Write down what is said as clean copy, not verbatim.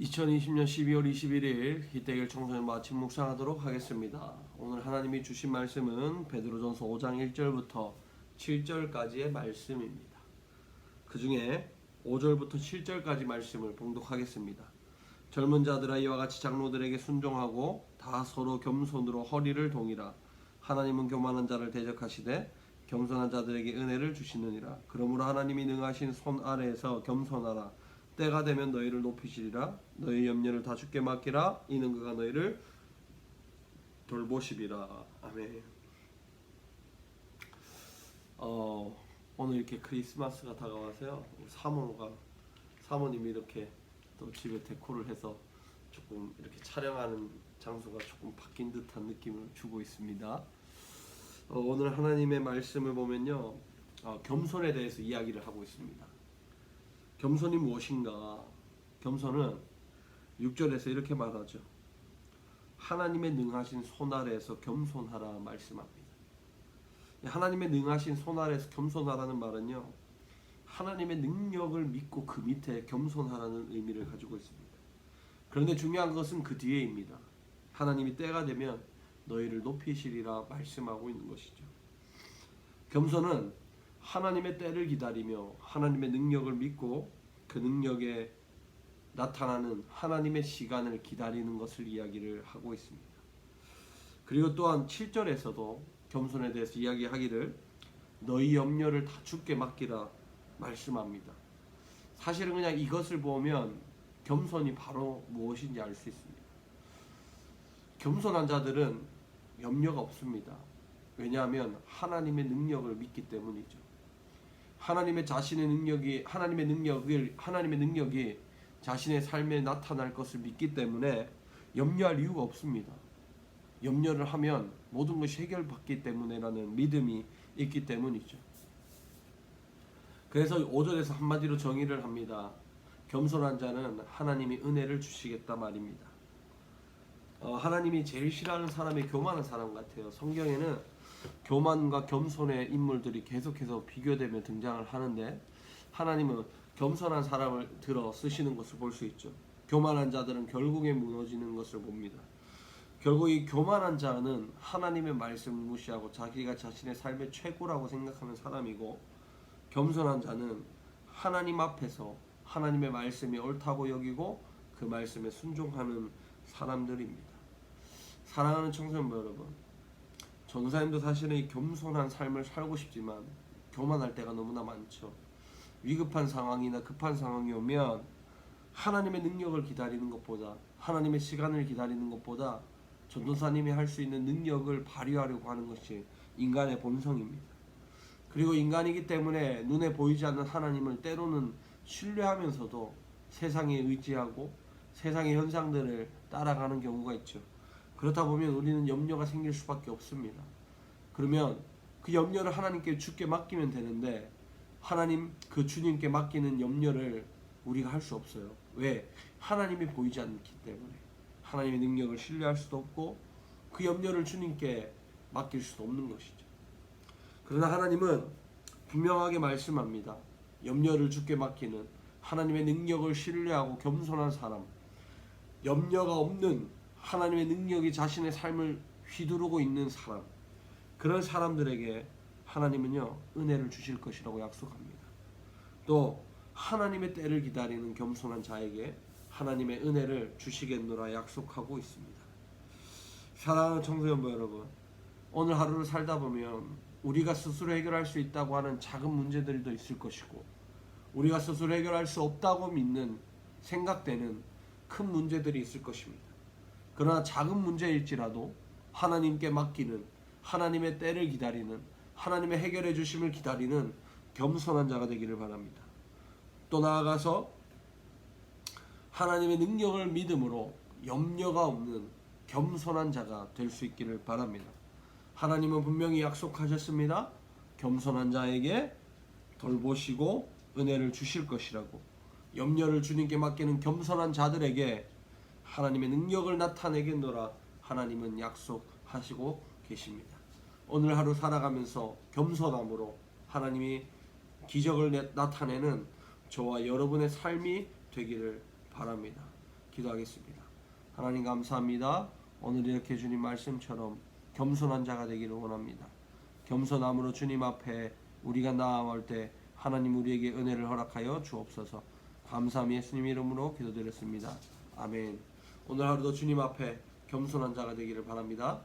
2020년 12월 21일 희대길 청소년 마침 묵상하도록 하겠습니다. 오늘 하나님이 주신 말씀은 베드로전서 5장 1절부터 7절까지의 말씀입니다. 그 중에 5절부터 7절까지 말씀을 봉독하겠습니다. 젊은 자들아 이와 같이 장로들에게 순종하고 다 서로 겸손으로 허리를 동이라. 하나님은 교만한 자를 대적하시되 겸손한 자들에게 은혜를 주시느니라. 그러므로 하나님이 능하신 손 아래에서 겸손하라. 때가 되면 너희를 높이시리라. 너희 염려를 다 주께 맡기라. 이는 그가 너희를 돌보시리라. 아멘. 오늘 이렇게 크리스마스가 다가와서요. 사모님이 이렇게 또 집에 데코를 해서 조금 이렇게 촬영하는 장소가 조금 바뀐 듯한 느낌을 주고 있습니다. 오늘 하나님의 말씀을 보면요, 겸손에 대해서 이야기를 하고 있습니다. 겸손이 무엇인가? 겸손은 6절에서 이렇게 말하죠. 하나님의 능하신 손 아래에서 겸손하라 말씀합니다. 하나님의 능하신 손 아래에서 겸손하라는 말은요, 하나님의 능력을 믿고 그 밑에 겸손하라는 의미를 가지고 있습니다. 그런데 중요한 것은 그 뒤에입니다. 하나님이 때가 되면 너희를 높이시리라 말씀하고 있는 것이죠. 겸손은 하나님의 때를 기다리며 하나님의 능력을 믿고 그 능력에 나타나는 하나님의 시간을 기다리는 것을 이야기를 하고 있습니다. 그리고 또한 7절에서도 겸손에 대해서 이야기하기를 너희 염려를 다 주께 맡기라 말씀합니다. 사실은 그냥 이것을 보면 겸손이 바로 무엇인지 알 수 있습니다. 겸손한 자들은 염려가 없습니다. 왜냐하면 하나님의 능력을 믿기 때문이죠. 하나님의 능력이 자신의 삶에 나타날 것을 믿기 때문에 염려할 이유가 없습니다. 염려를 하면 모든 것이 해결받기 때문에라는 믿음이 있기 때문이죠. 그래서 5절에서 한마디로 정의를 합니다. 겸손한 자는 하나님이 은혜를 주시겠다 말입니다. 하나님이 제일 싫어하는 사람이 교만한 사람 같아요. 성경에는 교만과 겸손의 인물들이 계속해서 비교되며 등장을 하는데 하나님은 겸손한 사람을 들어 쓰시는 것을 볼 수 있죠. 교만한 자들은 결국에 무너지는 것을 봅니다. 결국 이 교만한 자는 하나님의 말씀을 무시하고 자기가 자신의 삶의 최고라고 생각하는 사람이고, 겸손한 자는 하나님 앞에서 하나님의 말씀이 옳다고 여기고 그 말씀에 순종하는 사람들입니다. 사랑하는 청소년 여러분, 전사님도 사실은 이 겸손한 삶을 살고 싶지만 교만할 때가 너무나 많죠. 위급한 상황이나 급한 상황이 오면 하나님의 능력을 기다리는 것보다, 하나님의 시간을 기다리는 것보다 전도사님이 할 수 있는 능력을 발휘하려고 하는 것이 인간의 본성입니다. 그리고 인간이기 때문에 눈에 보이지 않는 하나님을 때로는 신뢰하면서도 세상에 의지하고 세상의 현상들을 따라가는 경우가 있죠. 그렇다 보면 우리는 염려가 생길 수밖에 없습니다. 그러면 그 염려를 하나님께 주께 맡기면 되는데 하나님 그 주님께 맡기는 염려를 우리가 할 수 없어요. 왜? 하나님이 보이지 않기 때문에. 하나님의 능력을 신뢰할 수도 없고 그 염려를 주님께 맡길 수도 없는 것이죠. 그러나 하나님은 분명하게 말씀합니다. 염려를 주께 맡기는, 하나님의 능력을 신뢰하고 겸손한 사람, 염려가 없는, 하나님의 능력이 자신의 삶을 휘두르고 있는 사람, 그런 사람들에게 하나님은요 은혜를 주실 것이라고 약속합니다. 또 하나님의 때를 기다리는 겸손한 자에게 하나님의 은혜를 주시겠노라 약속하고 있습니다. 사랑하는 청소년부 여러분, 오늘 하루를 살다 보면 우리가 스스로 해결할 수 있다고 하는 작은 문제들도 있을 것이고, 우리가 스스로 해결할 수 없다고 믿는, 생각되는 큰 문제들이 있을 것입니다. 그러나 작은 문제일지라도 하나님께 맡기는, 하나님의 때를 기다리는, 하나님의 해결해 주심을 기다리는 겸손한 자가 되기를 바랍니다. 또 나아가서 하나님의 능력을 믿음으로 염려가 없는 겸손한 자가 될 수 있기를 바랍니다. 하나님은 분명히 약속하셨습니다. 겸손한 자에게 돌보시고 은혜를 주실 것이라고. 염려를 주님께 맡기는 겸손한 자들에게 하나님의 능력을 나타내겠노라 하나님은 약속하시고 계십니다. 오늘 하루 살아가면서 겸손함으로 하나님이 기적을 나타내는 저와 여러분의 삶이 되기를 바랍니다. 기도하겠습니다. 하나님 감사합니다. 오늘 이렇게 주님 말씀처럼 겸손한 자가 되기를 원합니다. 겸손함으로 주님 앞에 우리가 나아올 때 하나님 우리에게 은혜를 허락하여 주옵소서. 감사함이 예수님 이름으로 기도드렸습니다. 아멘. 오늘 하루도 주님 앞에 겸손한 자가 되기를 바랍니다.